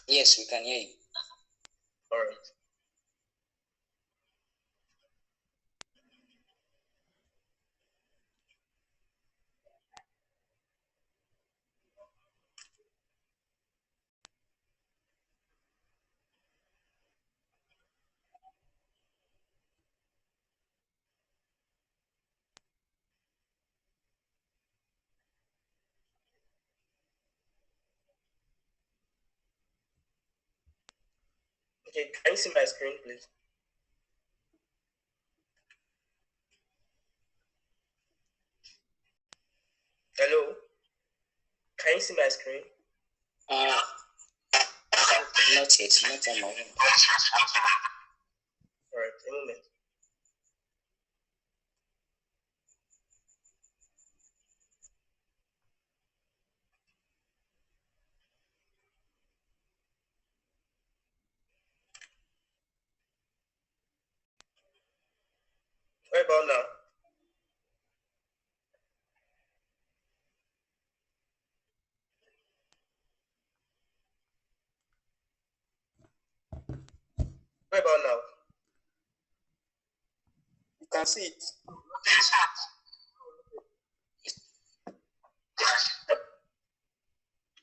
Yes, we can hear you. All right. Okay, can you see my screen, please? Hello? Can you see my screen? Not yet, not on my own. All right, a moment. What about now? What about now? You can see it.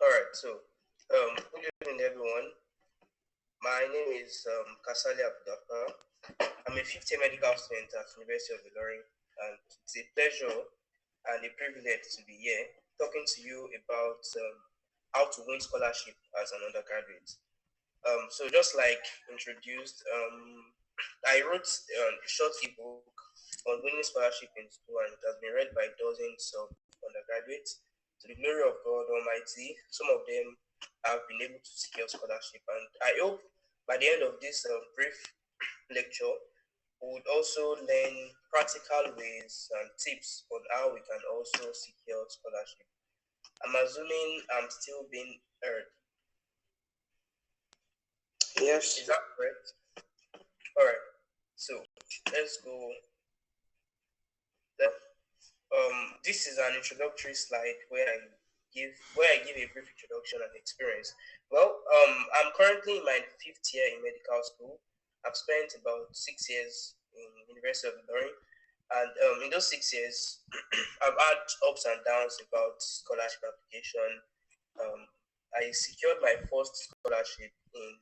All right, so good evening, everyone. My name is KASALI AbdulGafar. I'm a fifth-year medical student at University of Ilorin, and it's a pleasure and a privilege to be here talking to you about how to win scholarship as an undergraduate. So just like introduced, I wrote a short ebook on winning scholarship in school, and it has been read by dozens of undergraduates. To the glory of God Almighty, some of them have been able to secure scholarship, and I hope by the end of this brief lecture, we would also learn practical ways and tips on how we can also secure scholarship. I'm assuming I'm still being heard. Yes. Is that correct? All right. So let's go. This is an introductory slide where I give a brief introduction and experience. Well, I'm currently in my fifth year in medical school. I've spent about 6 years in University of Ilorin, and in those 6 years, I've had ups and downs about scholarship application. Um, I secured my first scholarship in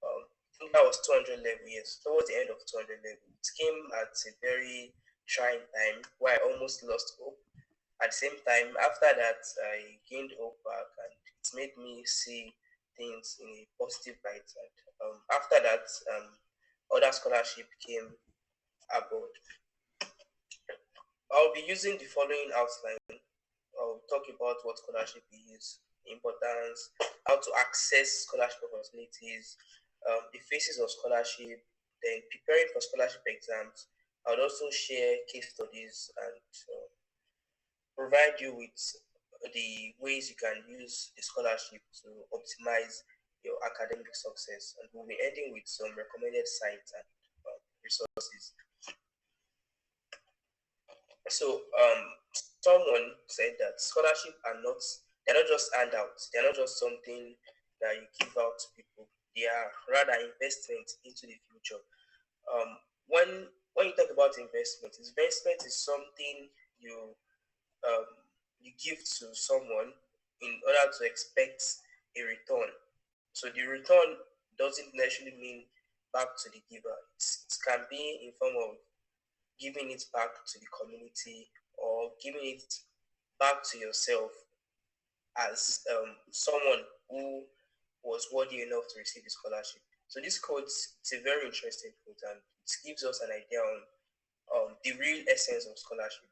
I think that was 200 level, yes, towards the end of 200 level. It came at a very trying time where I almost lost hope. At the same time, after that, I gained hope back, and it made me see things in a positive light. And after that, other scholarship came aboard. I'll be using the following outline. I'll talk about what scholarship is, importance, how to access scholarship opportunities, the phases of scholarship, then preparing for scholarship exams. I would also share case studies and provide you with the ways you can use the scholarship to optimize your academic success. And we'll be ending with some recommended sites and resources. So, someone said that scholarship are not, they're not just handouts, they're not just something that you give out to people, they are rather investment into the future. Um, when you talk about investment is something you um, you give to someone in order to expect a return. So the return doesn't necessarily mean back to the giver. It can be in form of giving it back to the community or giving it back to yourself as someone who was worthy enough to receive the scholarship. So this quote is a very interesting quote, and it gives us an idea on the real essence of scholarship.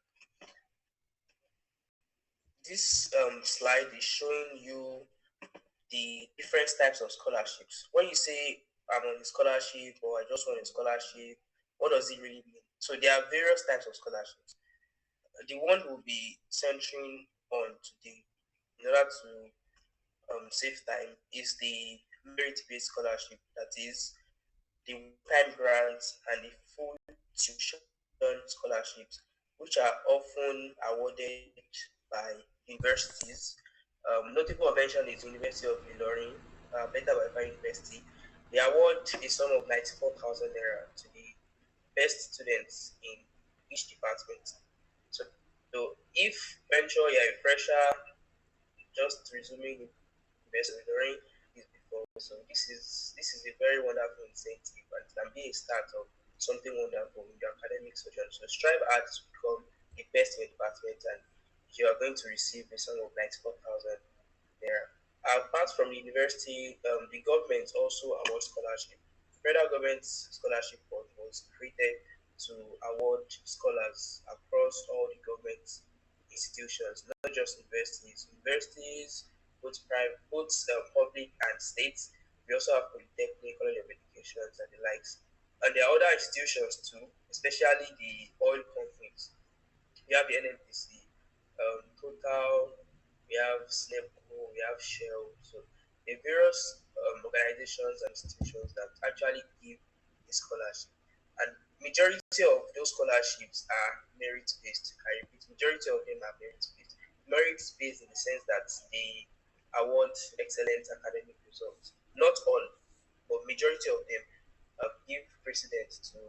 This slide is showing you the different types of scholarships. When you say I'm on a scholarship or I just want a scholarship, what does it really mean? So there are various types of scholarships. The one we'll be centering on today, in order to save time, is the merit-based scholarship. That is the time grants and the full tuition scholarships, which are often awarded by universities. Notable mention is University of Ilorin. Beta Wi-Fi University. The award is sum of 94,000 naira to the best students in each department. So, if venture you're a fresher, just resuming University of Ilorin is before, so this is a very wonderful incentive, and it can be a start of something wonderful in your academic sojourn. So strive hard to become the best in your department, and you are going to receive a sum of 94,000 naira. Apart from the university, the government also awards scholarship. Federal government scholarship fund was created to award scholars across all the government institutions, not just universities. Universities, both private, both public and state. We also have polytechnic, college of education, and the likes. And there are other institutions too, especially the oil companies. We have the NNPC, Total, we have SNEPCO, we have Shell. So the various organizations and institutions that actually give the scholarship. And majority of those scholarships are merit-based. I repeat, majority of them are merit-based. Merit-based in the sense that they award excellent academic results. Not all, but majority of them give precedence to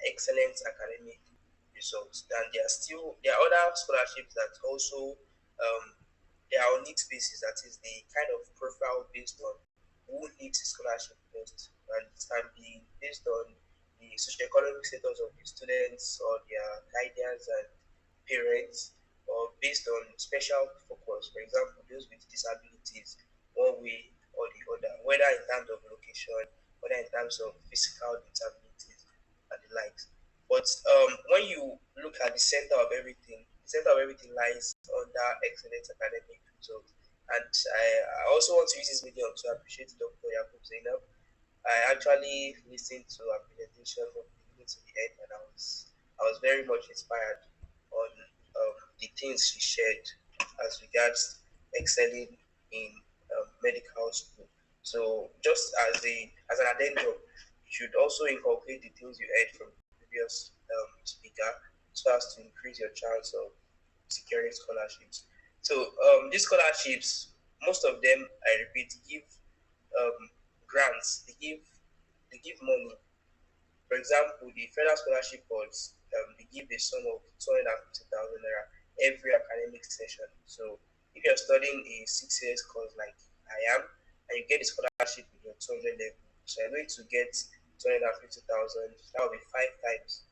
excellent academic results. And there are other scholarships that also they are on needs basis. That is the kind of profile based on who needs a scholarship most, and it can be based on the socioeconomic status of the students or their guardians and parents, or based on special focus. For example, those with disabilities, one way or the other, whether in terms of location, whether in terms of physical disabilities and the likes. But when you look at the center of everything lies under excellent academic results. And I also want to use this medium to appreciate Dr. Yakub Zainab. I actually listened to her presentation from the beginning to the end, and I was very much inspired on the things she shared as regards excelling in medical school. So just as an addendum, you should also inculcate the things you heard from the previous speaker, so as to increase your chance of securing scholarships. So these scholarships, most of them, I repeat, give grants. They give money. For example, the federal scholarship boards, they give a sum of 250,000 naira every academic session. So if you're studying a 6 years course like I am, and you get a scholarship with your 200 level, so you're going to get 250,000. That will be 5 times.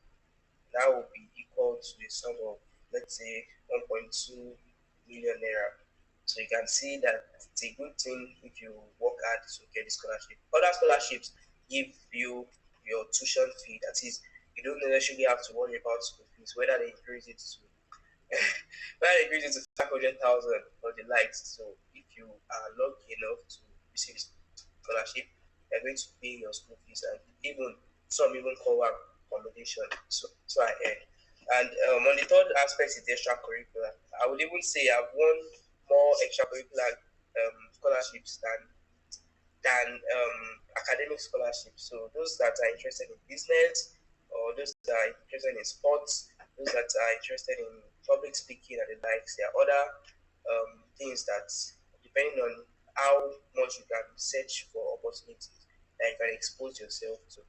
That will be equal to a sum of, let's say, 1.2 million naira. So you can see that it's a good thing if you work hard to get the scholarship. Other scholarships give you your tuition fee. That is, you don't necessarily have to worry about school fees, whether they increase it to 500,000 or the likes. So if you are lucky enough to receive scholarship, you're going to pay your school fees, and some even cover accommodation. So I heard. And on the third aspect is the extracurricular. I would even say I've won more extracurricular scholarships than academic scholarships. So those that are interested in business, or those that are interested in sports, those that are interested in public speaking and the likes, there are other things that, depending on how much you can search for opportunities that you can expose yourself to,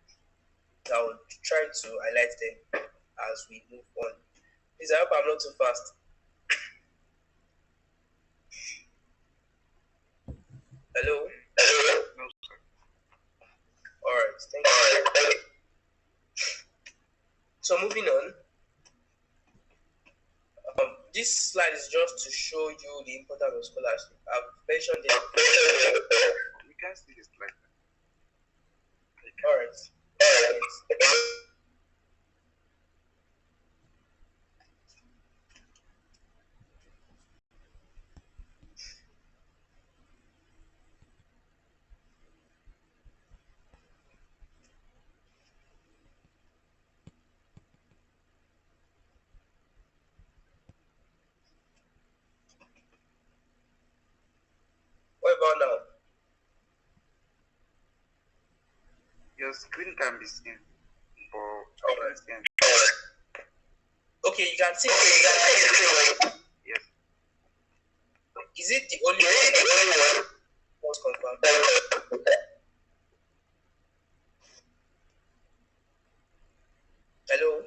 I will try to highlight them as we move on. Please, I hope I'm not too fast. Hello? No, sir. All right, thank you. So moving on, this slide is just to show you the importance of scholarship. I've mentioned it. We can see this slide. All right. What about now? Your screen can be seen, but All right. can... Okay, you can see it. Yes. Is it the only one? What's confirmed? Hello?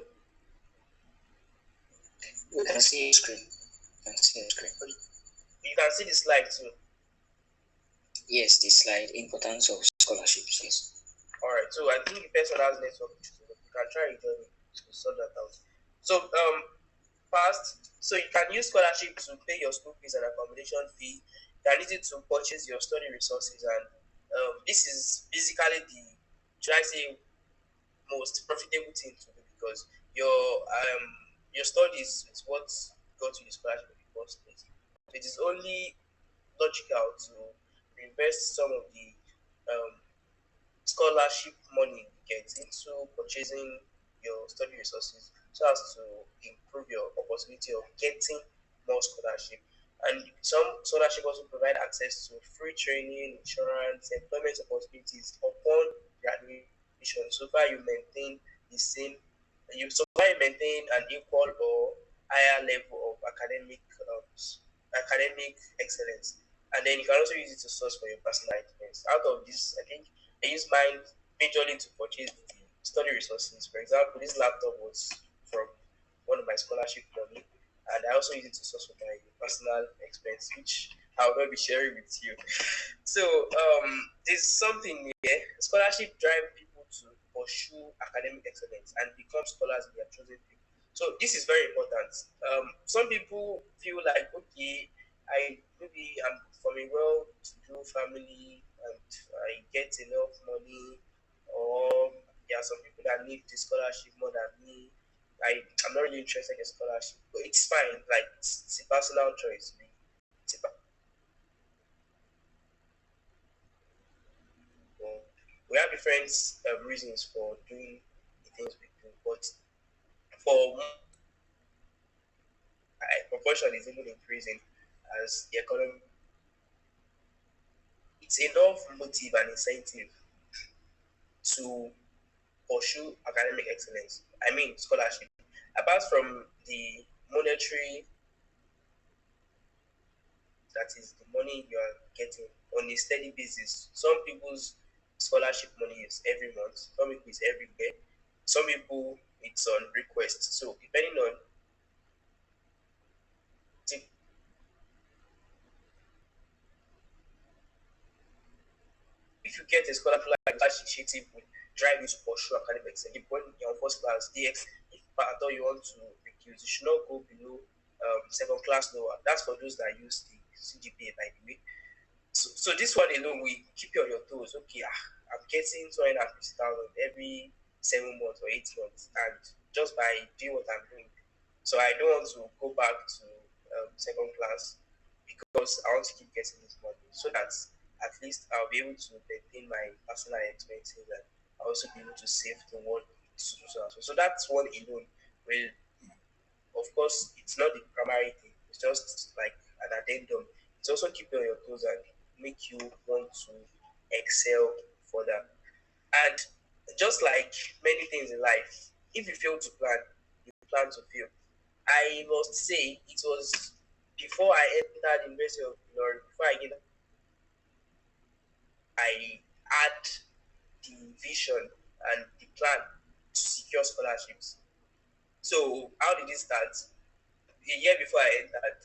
We can see your screen. You can see your screen. You can see the slide too. Yes, the slide, importance of scholarships, yes. Alright, so I think the person has network issues. You can try rejoining to sort that out. So first, so you can use scholarship to pay your school fees and accommodation fee. You can use it to purchase your study resources, and this is basically the, should I say, most profitable thing to do, because your studies is what got you the scholarship in the first place. So it is only logical to invest some of the um, scholarship money you get into purchasing your study resources, so as to improve your opportunity of getting more scholarship. And some scholarship also provide access to free training, insurance, employment opportunities upon graduation. So far you maintain the same, so far you maintain an equal or higher level of academic excellence. And then you can also use it to source for your personal expense. Out of this, I think I use mine majorly to purchase the study resources. For example, this laptop was from one of my scholarship money, and I also use it to source for my personal expense, which I will not be sharing with you. So there's something here. Scholarship drive people to pursue academic excellence and become scholars in their chosen field. So this is very important. Some people feel like, okay, I'm from a well-to-do family and I get enough money, or there are some people that need the scholarship more than me. I'm not really interested in scholarship, but it's fine. Like it's a personal choice. It's a, we have different reasons for doing the things we do, but for proportion is even increasing as the economy. It's enough motive and incentive to pursue academic excellence. I mean scholarship. Apart from the monetary, that is the money you are getting on a steady basis. Some people's scholarship money is every month, some people is every year, some people it's on request. So depending on, if you get a scholarship like that initiative will drive you to pursue academic excellence. When you're on first class, if at all you want to reduce, you should not go below second class lower. That's for those that use the CGPA, by the way. So this one alone will keep you on your toes. Okay, I'm getting 250,000 every 7 months or 8 months, and just by doing what I'm doing. So I don't want to go back to second class, because I want to keep getting this money, so that at least I'll be able to maintain my personal expenses, and I'll also be able to save toward so that's one alone will, of course, it's not the primary thing. It's just like an addendum. It's also keep you on your toes and make you want to excel further. And just like many things in life, if you fail to plan, you plan to fail. I must say it was before I entered the University of Ilorin, before I get, I had the vision and the plan to secure scholarships. So how did it start? A year before I entered,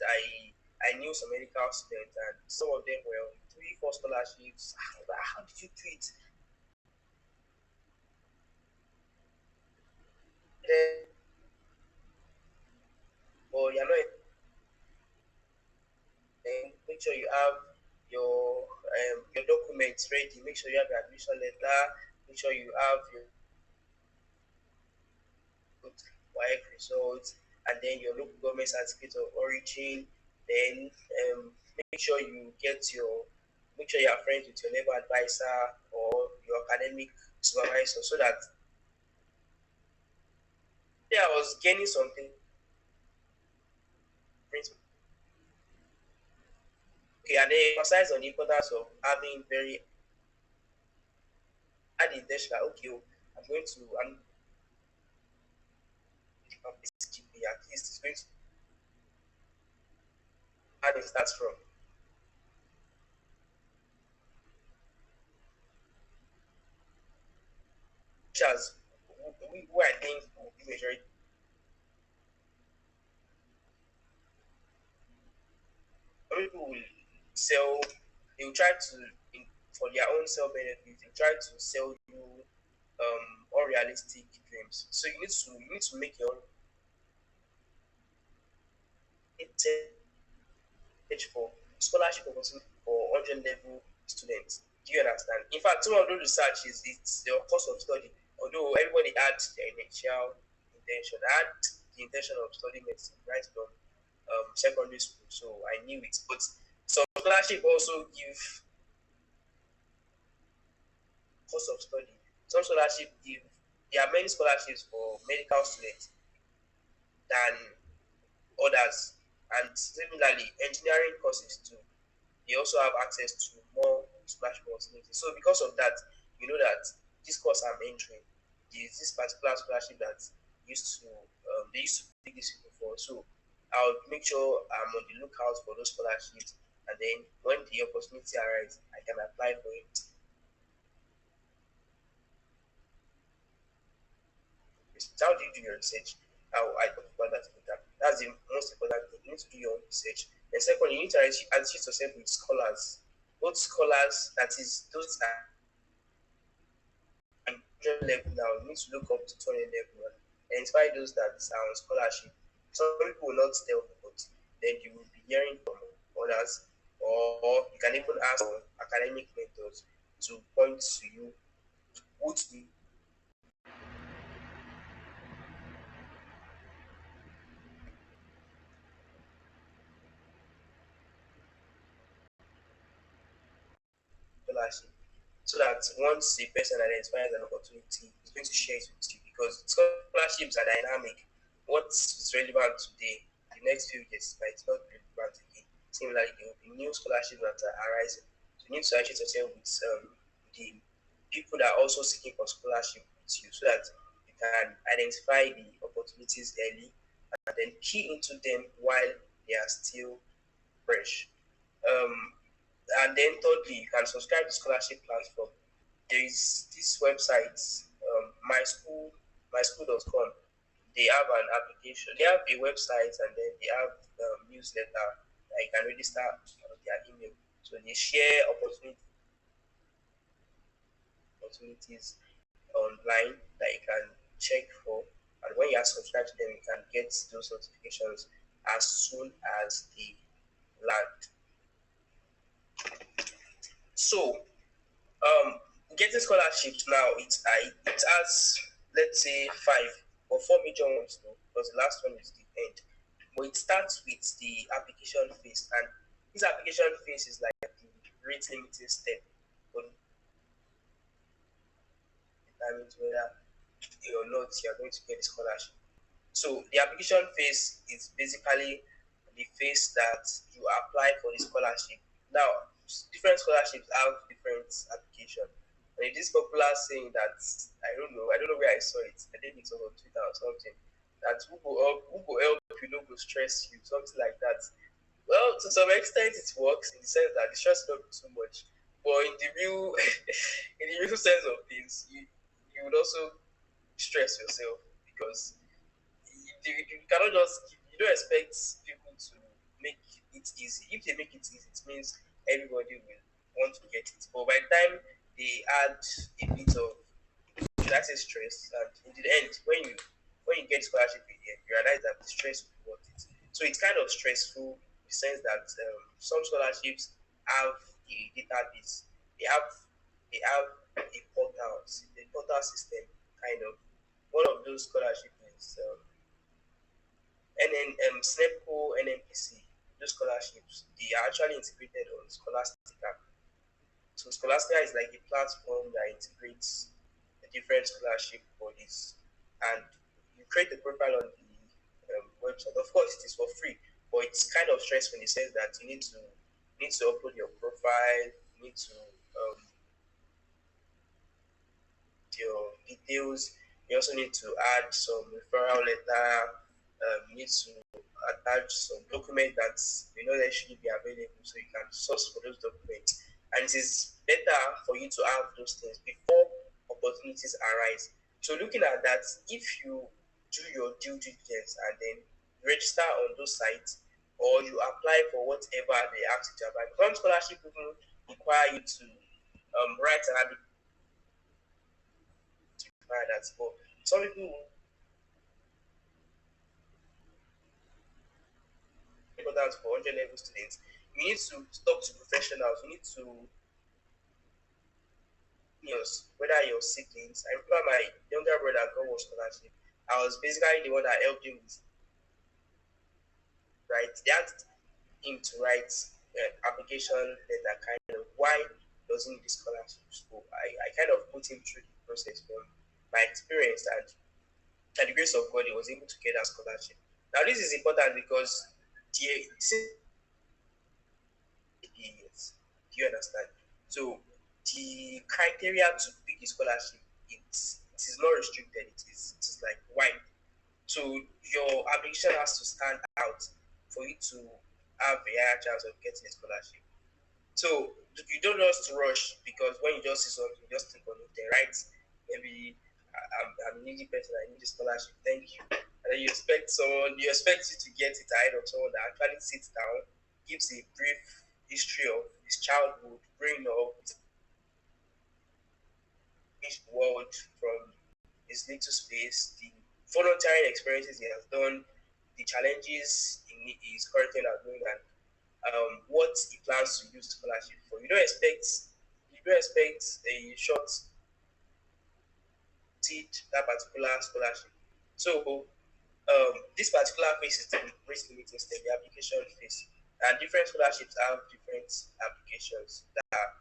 I knew some medical students, and some of them were on 3, 4 scholarships. How did you do it? Then, or you're not. Then make sure you have your documents ready. Make sure you have your admission letter. Make sure you have your WAEC results, and then your local government certificate of origin. Then make sure you make sure you are friends with your labor advisor or your academic supervisor, so that yeah, I was gaining something. Okay, and they emphasize on the importance of having very hard intention that okay, I'm this GP, at least it's going to how it starts from. as who I think will be majority people will sell, they will try to, for their own self benefit, they try to sell you unrealistic dreams. So you need to make your own search for scholarship opportunity for 100 level students. Do you understand? In fact, some of those research is it's the course of study. Although everybody had their initial intention, I had the intention of studying medicine right from secondary school, so I knew it. But some scholarship also give course of study. Some scholarship give, there are many scholarships for medical students than others, and similarly engineering courses too. They also have access to more scholarship opportunities. So because of that, you know that this course I'm entering, there is this particular scholarship that used to they used to pick these people for. So I'll make sure I'm on the lookout for those scholarships, and then when the opportunity arises, I can apply for it. How do you do your research? How I talk about that later. That's the most important thing. You need to do your own research. And secondly, you need to associate yourself with scholars. Both scholars, that is those that are 100 level now, you need to look up to 20 level and identify those that are on scholarship. Some people will not tell you, but then you will be hearing from others, or you can even ask academic mentors to point to you who to do scholarship, so that once a person identifies an opportunity, he's going to share it with you, because scholarships are dynamic. What is relevant today, the next few years might not be relevant again. Similarly, there will be new scholarships that are arising. So you need to associate yourself with the people that are also seeking for scholarship with you, so that you can identify the opportunities early and then key into them while they are still fresh. Um, and then thirdly, you can subscribe to scholarship platform. There is this website, myschool.com. They have an application. They have a website, and then they have newsletter that you can register on their email. So they share opportunities online that you can check for. And when you are subscribed to them, you can get those notifications as soon as they land. So getting scholarships now, it has, let's say, five or four major ones though, because the last one is the end. But it starts with the application phase, and this application phase is like the rate limiting step for determine whether or not you are going to get the scholarship. So the application phase is basically the phase that you apply for the scholarship. Now, different scholarships have different application. And it is popular saying that, I don't know where I saw it. I think it was on Twitter or something. That who go help you, no go stress you, something like that. Well, to some extent, it works in the sense that the stress not be too much. But in the real, in the real sense of things, you would also stress yourself, because you cannot just, you don't expect people to make it easy. If they make it easy, it means everybody will want to get it. But by the time they add a bit of, should I say, stress, and in the end, when you get scholarship in the end, you realize that the stress will be worth it. So it's kind of stressful in the sense that some scholarships have a database. They have a portal system kind of. One of those scholarships is SNEPCO, NMPC. Those scholarships, they are actually integrated on Scholastica. So Scholastica is like a platform that integrates the different scholarship bodies, and you create a profile on the website. Of course, it is for free, but it's kind of stressful in the sense that you need to upload your profile, you need to your details. You also need to add some referral letter. You need to attach some document that they should be available, so you can source for those documents. And it is better for you to have those things before opportunities arise. So looking at that, if you do your due diligence and then register on those sites, or you apply for whatever they ask you to apply, some scholarship even require you to write an application that. But some people important for 100 level students. You need to talk to professionals. You need to whether your siblings. I remember my younger brother got one scholarship. I was basically the one that helped him with write. They asked him to write application letter, kind of why doesn't he need the scholarship. So I kind of put him through the process from my experience, and by the grace of God, he was able to get that scholarship. Now this is important because the years. Do you understand? So the criteria to pick a scholarship, it is not restricted. It is like wide. So your application has to stand out for you to have a higher chance of getting a scholarship. So you don't just rush because when you just see something, you just click on it. Then right, maybe I'm a needy person. I need a scholarship. Thank you. And then you expect you to get it ahead of someone that actually sits down, gives a brief history of his childhood, growing up, his world from his little space, the volunteering experiences he has done, the challenges he is currently undergoing, and what he plans to use the scholarship for. You don't expect a short that particular scholarship. So this particular phase is the risk limiting step, the application phase. And different scholarships have different applications that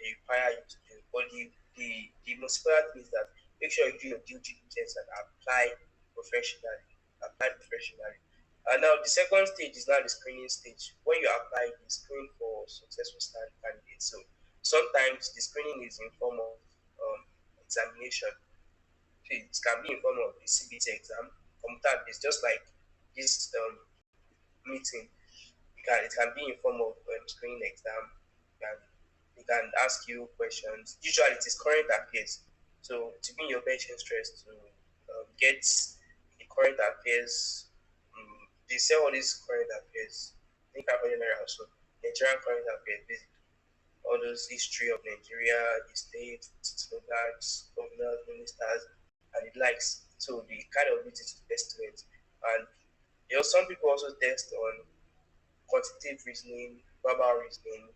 they require you to do. But the most important thing is that make sure you do your due diligence and apply professionally. And now the second stage is now the screening stage. When you apply, you screen for successful candidates. So sometimes the screening is in form of examination. It can be in form of the CBT exam, computer based, just like this meeting. It can be in form of screening exam. They can ask you questions. Usually it is current affairs. So to be in your best interest to get the current affairs, they say all these current affairs. I think I've also Nigerian current affairs, basically all those history of Nigeria, the state, slogans, governors, ministers, and it likes. So the kind of ability to test to it. And some people also test on quantitative reasoning, verbal reasoning,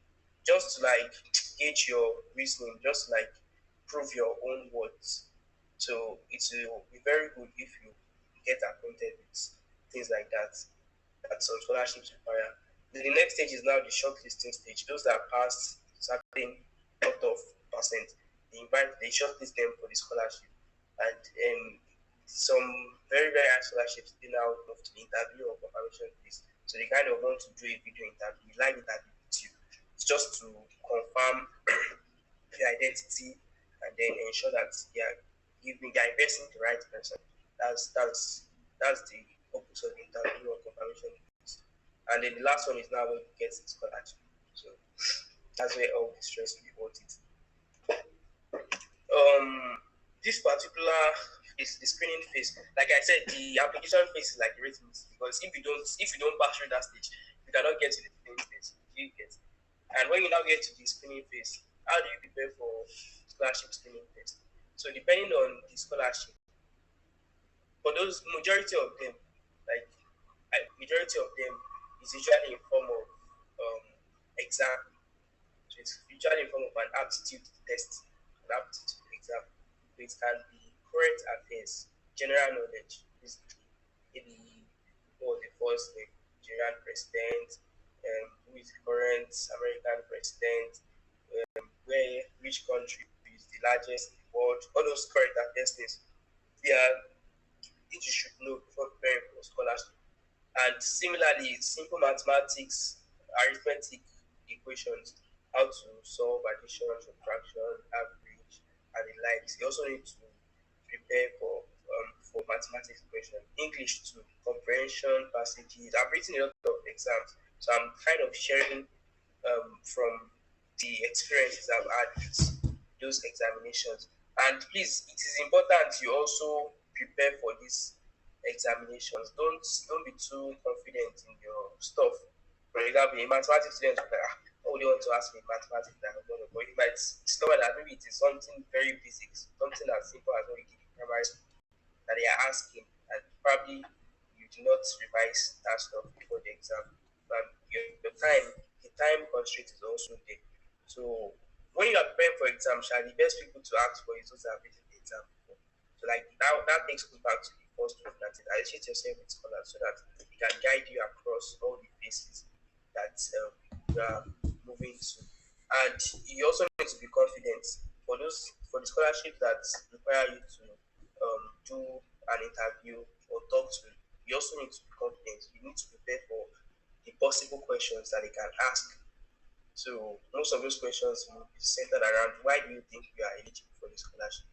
just to like gauge your reasoning, just to like prove your own words. So it will be very good if you get acquainted with things like that some scholarships require. The next stage is now the shortlisting stage. Those that passed certain cut-off percent, they shortlist them for the scholarship. And some very, very high scholarships, they now move to the interview or confirmation phase. So they kind of want to do a video interview, live interview with you, just to confirm the identity and then ensure that they are investing the right person. That's the purpose of the interview or confirmation phase. And then the last one is now when you get the scholarship. So that's where all the stress will be worth it. This particular is the screening phase. Like I said, the application phase is like the rating list, because if you don't pass through that stage, you cannot get to the screening phase. You get. And when you now get to the screening phase, how do you prepare for scholarship screening phase? So depending on the scholarship, for those majority of them is usually in form of exam. So it's usually in form of an aptitude test, an aptitude exam. It can be current affairs, general knowledge, basically. Maybe who was the first Nigerian president, who is the current American president, which country is the largest in the world, all those current affairs things. They are things you should know before preparing for scholarship. And similarly, simple mathematics, arithmetic equations, how to solve addition, subtraction, average, and the likes. You also need to prepare for mathematics equation, English too, comprehension, passages. I've written a lot of exams, so I'm kind of sharing from the experiences I've had with those examinations. And please, it is important you also prepare for these examinations. Don't be too confident in your stuff. For example, a mathematics student will be like, oh, they want to ask me mathematics that I don't know. But you might discover that maybe it is something very basic, something as simple as what you did in primary school that they are asking, and probably you do not revise that stuff before the exam. But the time constraint is also there. So when you are preparing for exam, the best people to ask for is those that have written the exam before. So like that takes us back to the first one, that is associate yourself with scholars so that it can guide you across all the phases that you are moving to. And you also need to be confident for the scholarship that require you to do an interview or talk to. You also need to be confident. You need to prepare for the possible questions that they can ask. So most of those questions will be centered around why do you think you are eligible for the scholarship?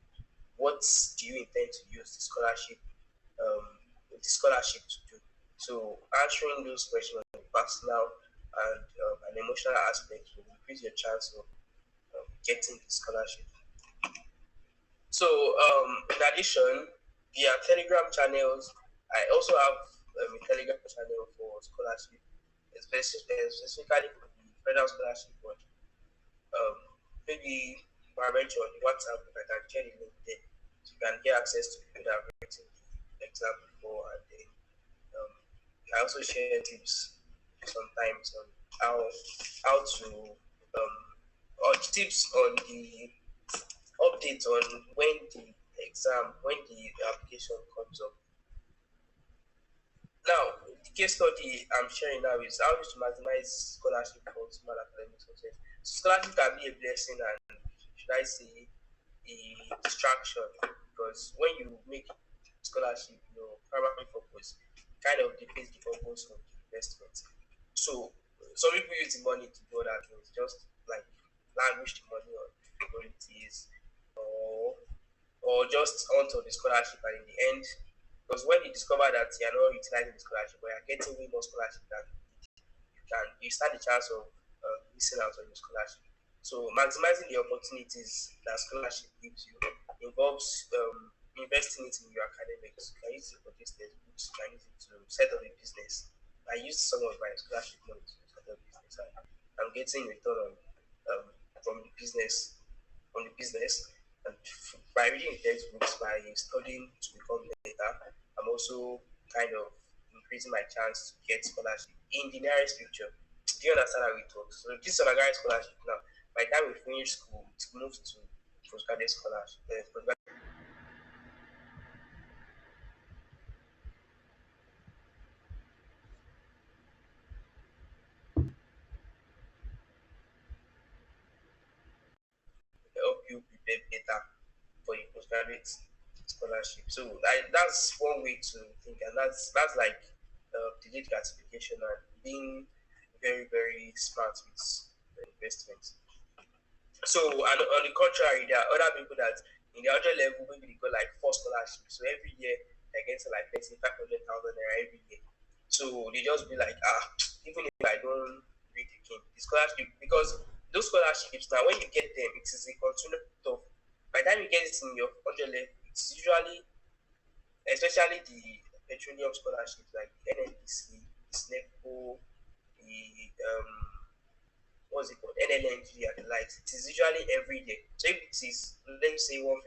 What do you intend to use um, the scholarship to do? So answering those questions in personal and an emotional aspect will increase your chance of getting the scholarship. So in addition, via Telegram channels, I also have a Telegram channel for scholarship, specifically for the federal scholarship board. um, maybe I mentioned on the WhatsApp, if I can share the link there, so you can get access to people that have written the exam before, and then um, I also share tips sometimes on how to or tips on the updates on when the application comes up. Now, the case study I'm sharing now is how to maximize scholarship for optimal academic success. So scholarship can be a blessing and, should I say, a distraction, because when you make scholarship your primary purpose, kind of defeats the purpose of the investment. So some people use the money to do other things, just like languish the money on priorities, or just onto the scholarship, and in the end, because when you discover that you are not utilizing the scholarship, but you are getting way more scholarship than you stand the chance of missing out on your scholarship. So maximizing the opportunities that scholarship gives you involves investing it in your academics. You can use it for this textbooks, you can use it to set up a business. I used some of my scholarship money to set up a business, and I'm getting return on from the business. And by reading textbooks, by studying to become better, I'm also kind of increasing my chance to get scholarship in the nearest future. Do you understand how it works? So this undergraduate scholarship now, by the time we finish school, it moves to postgraduate scholarship. Help you prepare better for the postgraduate scholarship. So that's one way to think, and that's like delayed gratification and being very very smart with investment. So, and on the contrary, there are other people that in the other level maybe they got like four scholarships. So every year they get to like let's say 500,000 naira every year. So they just be like, even if I don't read again, the scholarship, because those scholarships now when you get them, it is a continuous of, by the time you get it in your other level, it's usually, especially the petroleum scholarships like the NNPC, the SNEPO, the what's it called, NLNG and the likes. It is usually every day. So if it is, let's say 150,000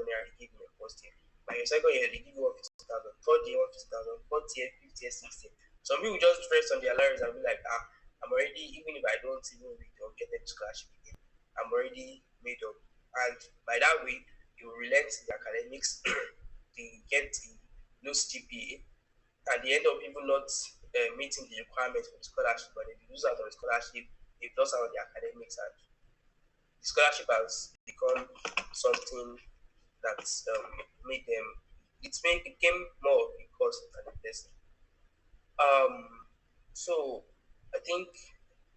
naira they give you your first year, by your second year they give you 150,000, third year 150,000, fourth year, fifth year, sixth year. Some people just rest on their laurels and be like, I'm already, even if I don't even read or get them scholarship again, I'm already made up. And by that way, you will relent in the academics, they get the low GPA, and they end up even not meeting the requirements for the scholarship, but they lose out on the scholarship, they've lost out on the academics, and the scholarship has become something that's made them, it became more of a cost than a blessing. So I think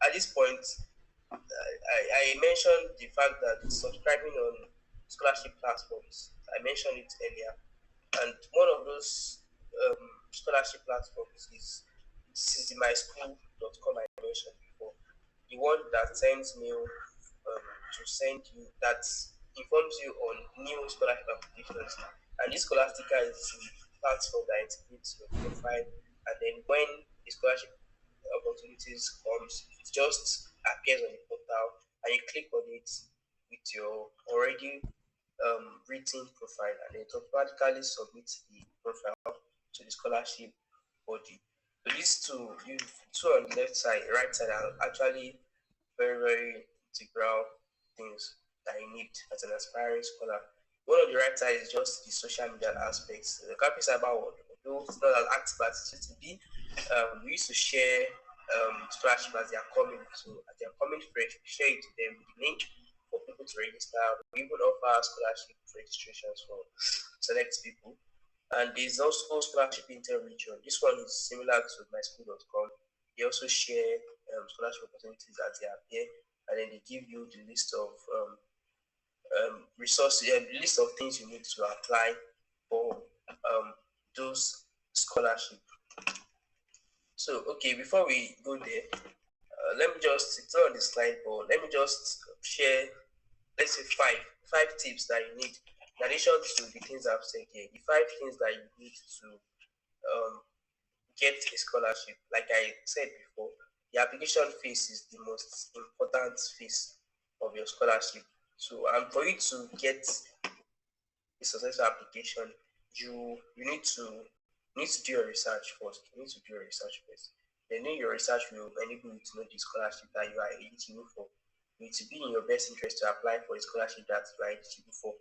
at this point, I mentioned the fact that subscribing on scholarship platforms, I mentioned it earlier, and one of those scholarship platforms is this is the myschool.com I mentioned before, the one that sends mail to send you that informs you on new scholarship applications. And this Scholastica is the platform that integrates your profile. And then when the scholarship opportunities comes, it just appears on the portal, and you click on it with your already written profile, and it automatically submits the profile to the scholarship body. So these two on the left side, right side are actually very, very integral things that you need as an aspiring scholar. One on the right side is just the social media aspects. The campus cyber world, although it's not as active as it used to be, we used to share scholarship as they are coming. So as they are coming fresh, we share it to them with the link for people to register. We even offer scholarship registrations for select people. And there's also scholarship inter-region. This one is similar to myschool.com. They also share scholarship opportunities as they appear, and then they give you the list of resources, the list of things you need to apply for those scholarships. So, okay, before we go there, let me just, it's not on the slide, but let me just share, let's say five tips that you need in addition to the things I've said here. The 5 things that you need to get a scholarship. Like I said before, the application phase is the most important phase of your scholarship. So, and for you to get a successful application, you need to do your research first. You need to do your research first. Then your research will enable you to know the scholarship that you are eligible for. It will be in your best interest to apply for a scholarship that you are eligible for.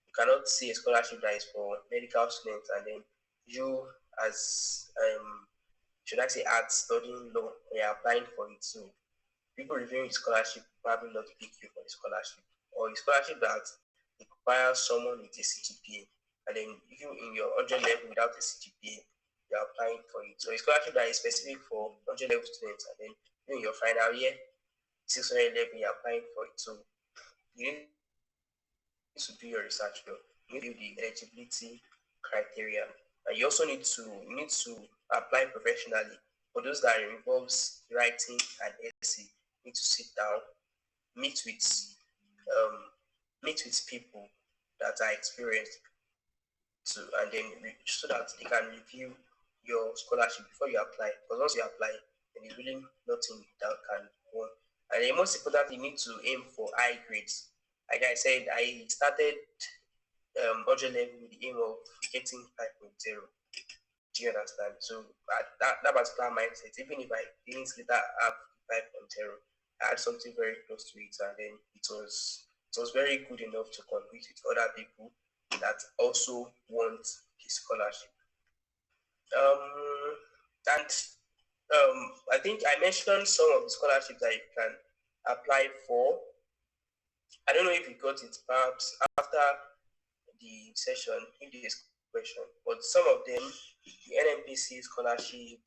You cannot see a scholarship that is for medical students and then you as should I say arts studying law, they are applying for it. So people reviewing the scholarship probably not pick you for the scholarship, or a scholarship that requires someone with a CGPA, and then you in your 100 level without a CGPA, you are applying for it. So a scholarship that is specific for 100 level students, and then you in your final year 600 level, you are applying for it. So you need to do your research well. You need to do the eligibility criteria, and you also need to apply professionally. For those that involves writing and essay, you need to sit down, meet with people that are experienced, and then so that they can review your scholarship before you apply. Because once you apply, then there's really nothing that can go on. And the most important, you need to aim for high grades. Like I said, I started 100 level with the aim of getting 5.0. Do you understand? So that particular mindset, even if I didn't later have 5.0, I had something very close to it, and then it was very good enough to compete with other people that also want the scholarship. And I think I mentioned some of the scholarships that you can apply for. I don't know if you got it perhaps after the session, if there is question, but some of them, the NMPC scholarship,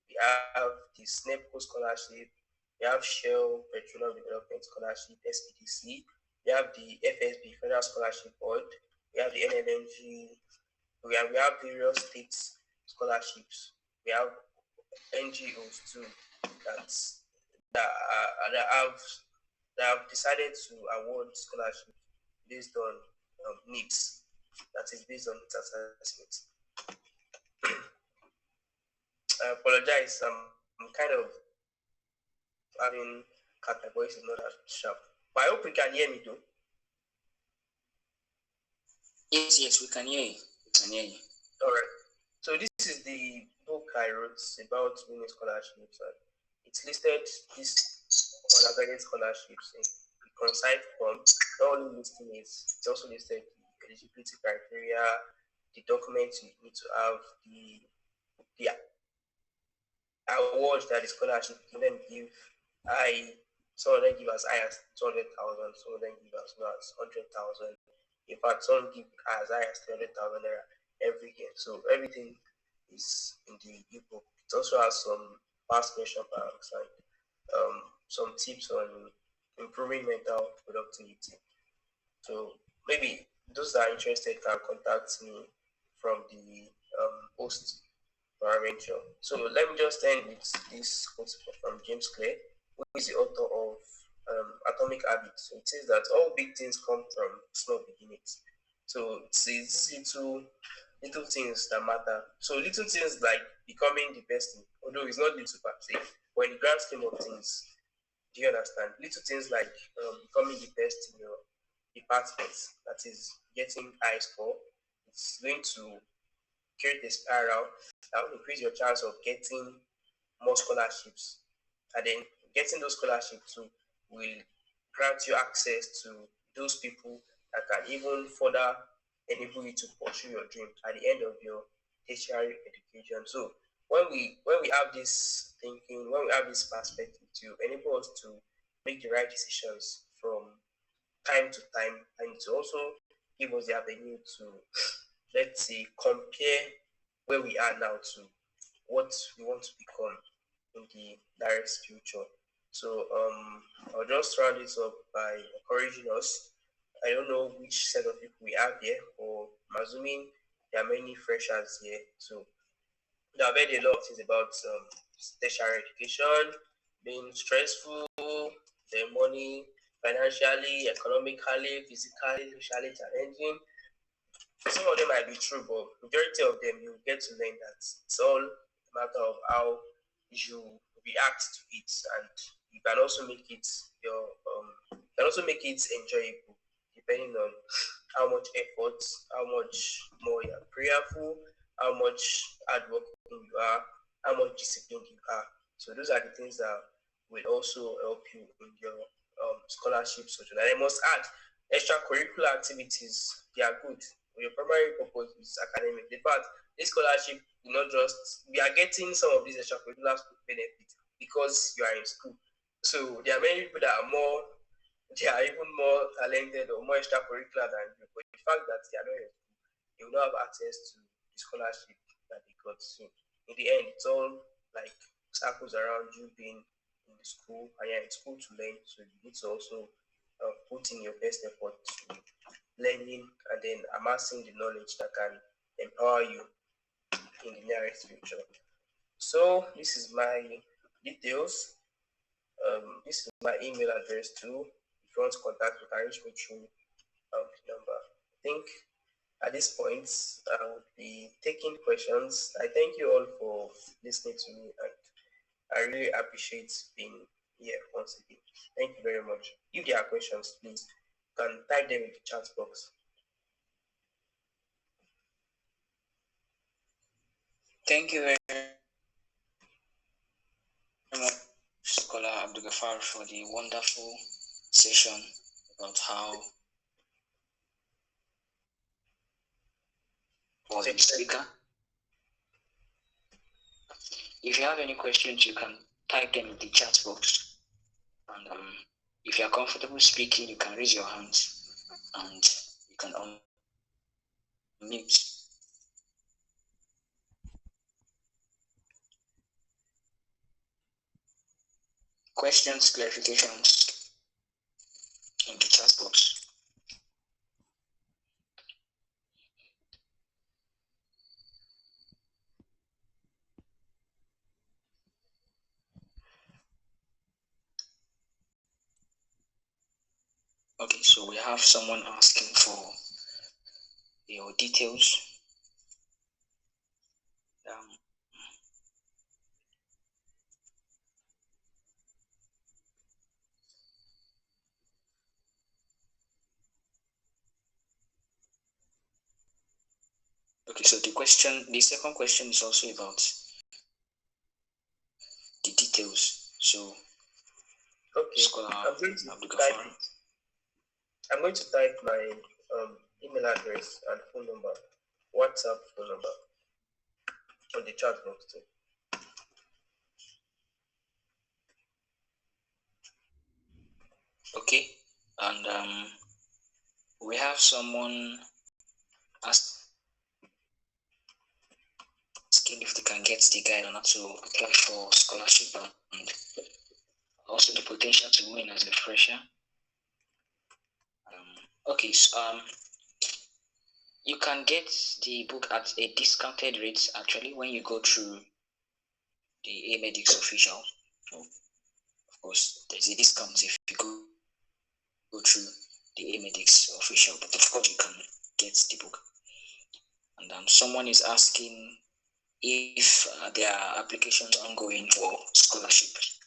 we have the SNEPCO scholarship, we have Shell Petroleum Development Scholarship, SPDC, we have the FSB Federal Scholarship Board, we have the NLNG, we have various state scholarships, we have NGOs too that have decided to award scholarships based on needs. That is based on its assessment. I apologize. I'm kind of having cut. My voice is not that sharp, but I hope you can hear me though. Yes, we can hear you. All right. So this is the book I wrote about winning scholarships. It's listed this undergraduate scholarships in the concise form. Not only listing it, it's also listed the eligibility criteria, the documents you need to have, the awards that the scholarship can then give. Some of them give as high as 200,000, some of them give as low as 100,000. In fact, some give as high as 300,000 naira every year. So everything is in the ebook. It also has some past question banks and some tips on improving mental productivity. So maybe those that are interested can contact me from the post paraventure. So let me just end with this quote from James Clear, who is the author of Atomic Habits. So it says that all big things come from small beginnings. So it's these little things that matter. So little things like becoming the best thing, although it's not little per se, but in the grand scheme of things, do you understand? Little things like becoming the best in your department, that is getting high score, it's going to create a spiral that will increase your chance of getting more scholarships. And then getting those scholarships too will grant you access to those people that can even further enable you to pursue your dream at the end of your tertiary education. So when we have this thinking, when we have this perspective to enable us to make the right decisions from time to time, and to also give us the avenue to, let's say, compare where we are now to what we want to become in the direct future. So I'll just round this up by encouraging us. I don't know which set of people we have here, or I'm assuming there are many freshers here. So I've heard a lot of things about tertiary education being stressful, the money, financially, economically, physically, socially challenging. Some of them might be true, but majority of them you get to learn that it's all a matter of how you react to it, and you can also make it your you can also make it enjoyable depending on how much effort, how much more you are prayerful, how much hardworking you are, how much disciplined you are. So those are the things that will also help you in your scholarship. So that I must add, extracurricular activities, they are good. Your primary purpose is academic. In fact, this scholarship, not just, we are getting some of these extracurricular benefits because you are in school. So there are many people that are more, they are even more talented or more extracurricular than you. But the fact that they are not in school, they will not have access to the scholarship that they got. So in the end, it's all like circles around you being in the school, and you're in school to learn. So you need to also put in your best effort to learning and then amassing the knowledge that can empower you in the nearest future. So this is my details. This is my email address too. If you want to contact me, you can reach me through the number. I think at this point I will be taking questions. I thank you all for listening to me, and I really appreciate being here once again. Thank you very much. If there are questions, please you can type them in the chat box. Thank you very much, Scholar AbdulGafar, for the wonderful session about how was the speaker. If you have any questions, you can type them in the chat box. And if you are comfortable speaking, you can raise your hands and you can unmute. Questions, clarifications in the chat box. Okay, so we have someone asking for your details. Okay, so the second question is also about the details. So, okay, I'm going to type my email address and phone number, WhatsApp phone number on the chat box too. Okay, and we have someone asking if they can get the guide on how to apply for scholarship and also the potential to win as a fresher. Okay, so you can get the book at a discounted rate actually when you go through the AMedics official. Of course, there's a discount if you go go through the AMEDIX official, but of course you can get the book. And someone is asking if there are applications ongoing for scholarships.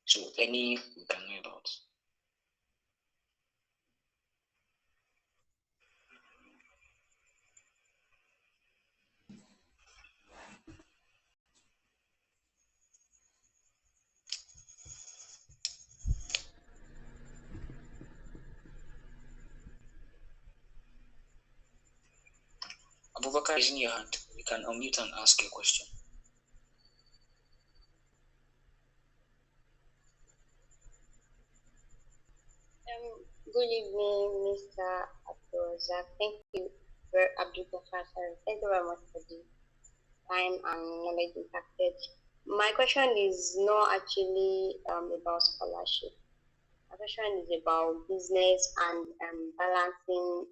So any we can know about. Abubakar is in your hand. You can unmute and ask your question. Good evening, Mr. Abdulrazak. Thank you, AbdulGafar. Thank you very much for the time and knowledge impacted. My question is not actually about scholarship. My question is about business and balancing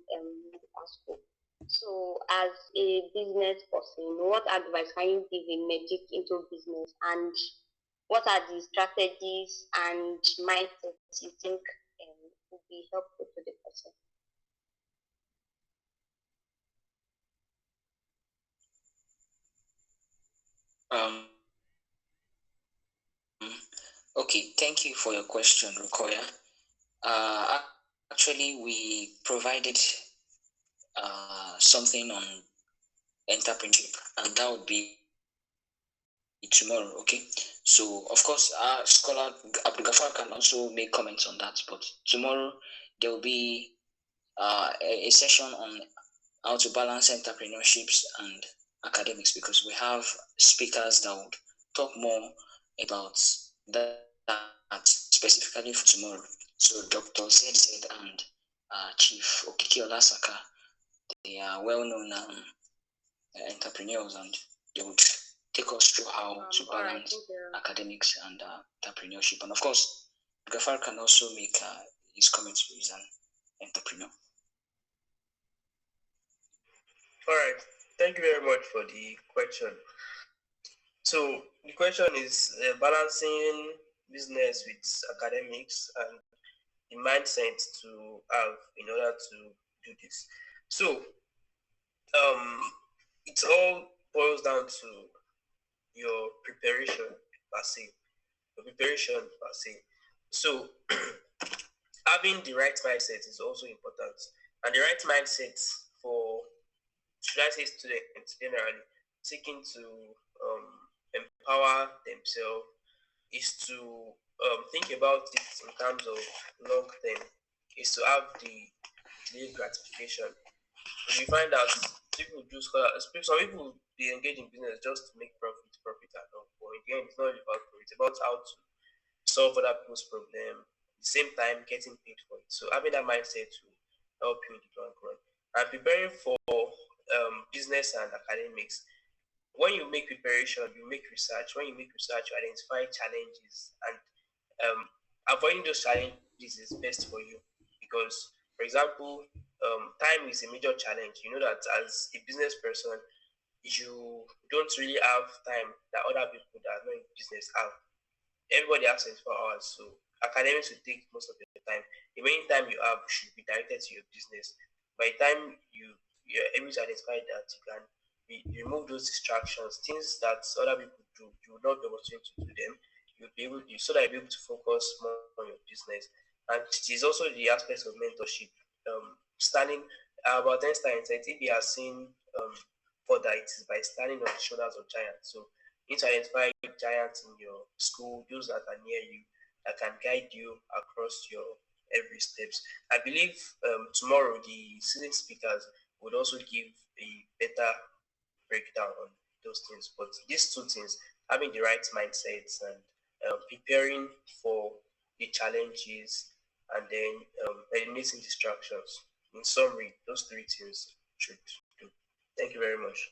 medical school. So, as a business person, what advice can you give a medic into business, and what are the strategies and mindsets you think would be helpful to the person? Okay, thank you for your question, Rukoya. Actually, we provided something on entrepreneurship, and that would be tomorrow. Okay, so of course, our scholar AbdulGafar can also make comments on that, but tomorrow there will be a session on how to balance entrepreneurships and academics, because we have speakers that would talk more about that specifically for tomorrow. So Dr. ZZ and Chief Okiki Olasaka, they are well-known entrepreneurs, and they would take us through how to balance academics and entrepreneurship. And of course, Gafar can also make his comments. He's an entrepreneur. All right. Thank you very much for the question. So the question is balancing business with academics and the mindset to have in order to do this. So it all boils down to your preparation per se. So having the right mindset is also important, and the right mindset for, should I say, students generally seeking to empower themselves is to think about it in terms of long term, is to have the delayed gratification. So you find out people do some people they engage in business just to make profit and all. But again, it's not really about profit, it's about how to solve other people's problem, at the same time getting paid for it. So having that mindset to help you in the long run. And preparing for business and academics, when you make preparation, you make research. When you make research, you identify challenges, and avoiding those challenges is best for you, because, for example, time is a major challenge. You know that as a business person, you don't really have time that other people that are not in business have. Everybody has 24 hours, so academics will take most of your time. The remaining time you have should be directed to your business. By the time you're able to identify that, you can remove those distractions, things that other people do, you will not be able to do them. You'll be able so that you'll be able to focus more on your business. And it is also the aspect of mentorship. Standing About Einstein said, if you are seen further, it is by standing on the shoulders of giants. So you need to identify giants in your school, those that are near you, that can guide you across your every steps. I believe tomorrow the sitting speakers would also give a better breakdown on those things. But these two things, having the right mindsets and preparing for the challenges, and then eliminating distractions. In summary, those three things should do. Thank you very much.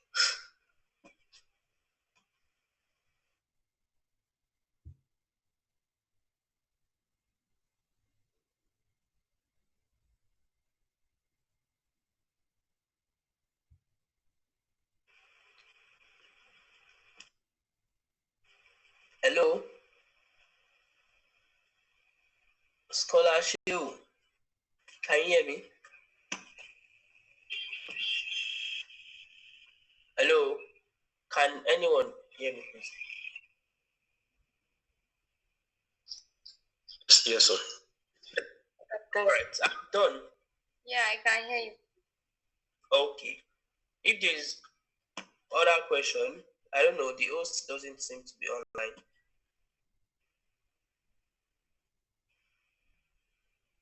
Hello? Scholarship. Can you hear me? Hello? Can anyone hear me, please? Yes, sir. All right, I'm done. Yeah, I can hear you. Okay. If there's other question, I don't know, the host doesn't seem to be online.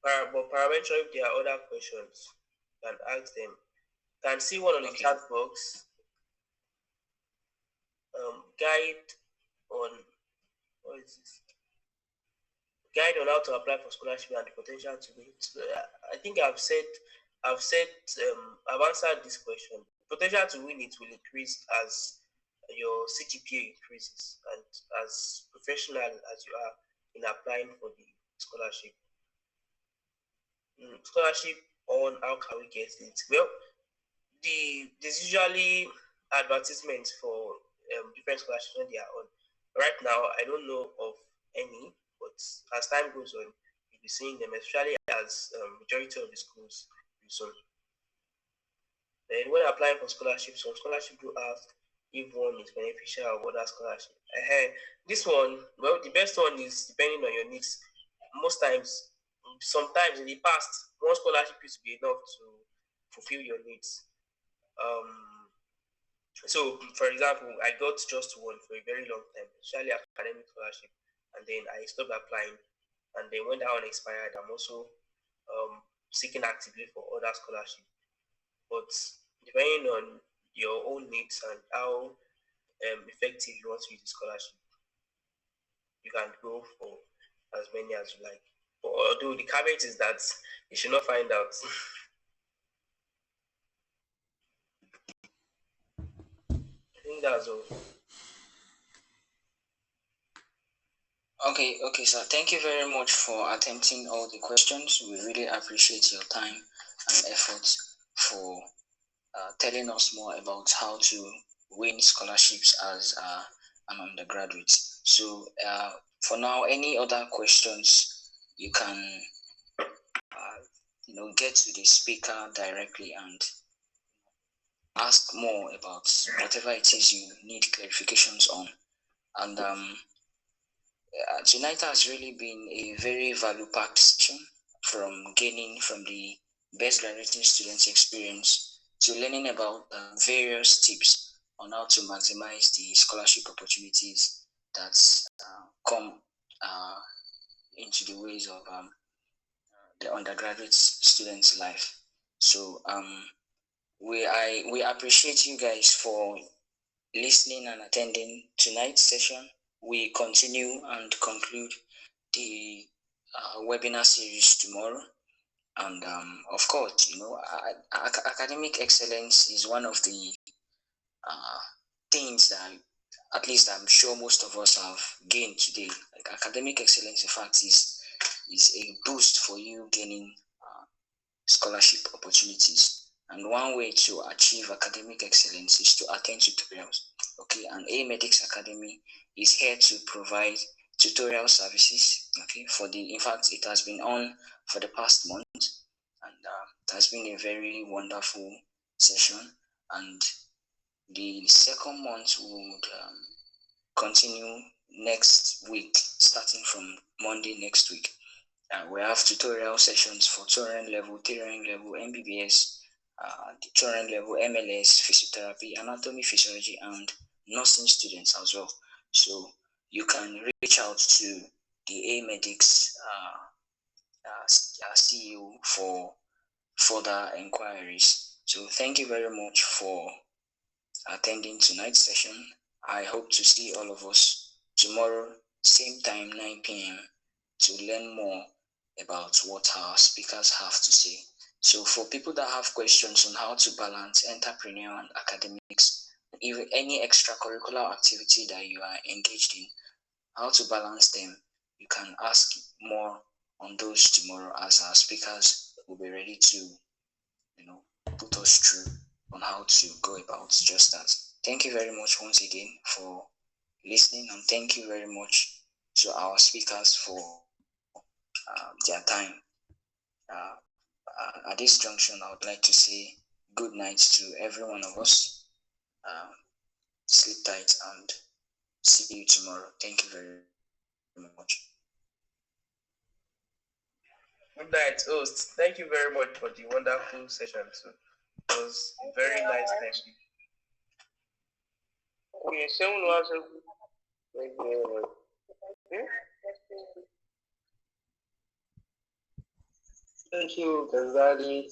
But paraventure, if there are other questions, you can ask them. You can see one on the chat box. Guide on, what is this? Guide on how to apply for scholarship and the potential to win. I think I've answered this question. Potential to win it will increase as your CGPA increases and as professional as you are in applying for the scholarship. Scholarship on how can we get it? Well, there's usually advertisements for different scholarships when they are on. Right now, I don't know of any, but as time goes on, you'll be seeing them, especially as majority of the schools do so. Then when applying for scholarships, some scholarships do ask if one is beneficial of other scholarship. This one, well, the best one is depending on your needs. Most times, sometimes in the past, one scholarship used to be enough to fulfill your needs. So, for example, I got just one for a very long time, especially academic scholarship, and then I stopped applying. And then when that one expired, I'm also seeking actively for other scholarship. But depending on your own needs and how effective you want to use the scholarship, you can go for as many as you like. But although the caveat is that you should not find out. I think that's all. Okay, sir. Thank you very much for attempting all the questions. We really appreciate your time and effort for telling us more about how to win scholarships as an undergraduate. So, for now, any other questions, you can get to the speaker directly and ask more about whatever it is you need clarifications on. And tonight has really been a very value-packed session, from gaining from the best graduating students' experience to learning about various tips on how to maximize the scholarship opportunities that come into the ways of the undergraduate student's life. So we appreciate you guys for listening and attending tonight's session. We continue and conclude the webinar series tomorrow. And of course, academic excellence is one of the things that, at least I'm sure most of us have gained today. Like, academic excellence, in fact, is a boost for you gaining scholarship opportunities. And one way to achieve academic excellence is to attend tutorials. Okay, and AMedics Academy is here to provide tutorial services. Okay, in fact, it has been on for the past month, and it has been a very wonderful session. And the second month would continue next week, starting from Monday next week. We have tutorial sessions for tutoring level, tailoring level, MBBS, tutoring level, MLS, physiotherapy, anatomy, physiology, and nursing students as well. So you can reach out to the AMedics CEO for further inquiries. So thank you very much for attending tonight's session. I hope to see all of us tomorrow, same time, 9 p.m., to learn more about what our speakers have to say. So for people that have questions on how to balance entrepreneurial and academics, even any extracurricular activity that you are engaged in, how to balance them, you can ask more on those tomorrow, as our speakers will be ready to put us through on how to go about just that. Thank you very much once again for listening, and thank you very much to our speakers for their time. at this junction, I would like to say good night to every one of us. Sleep tight and see you tomorrow. Thank you very much. Good night, host. Thank you very much for the wonderful session too. It was a very nice time. Okay, thank you, KASALI.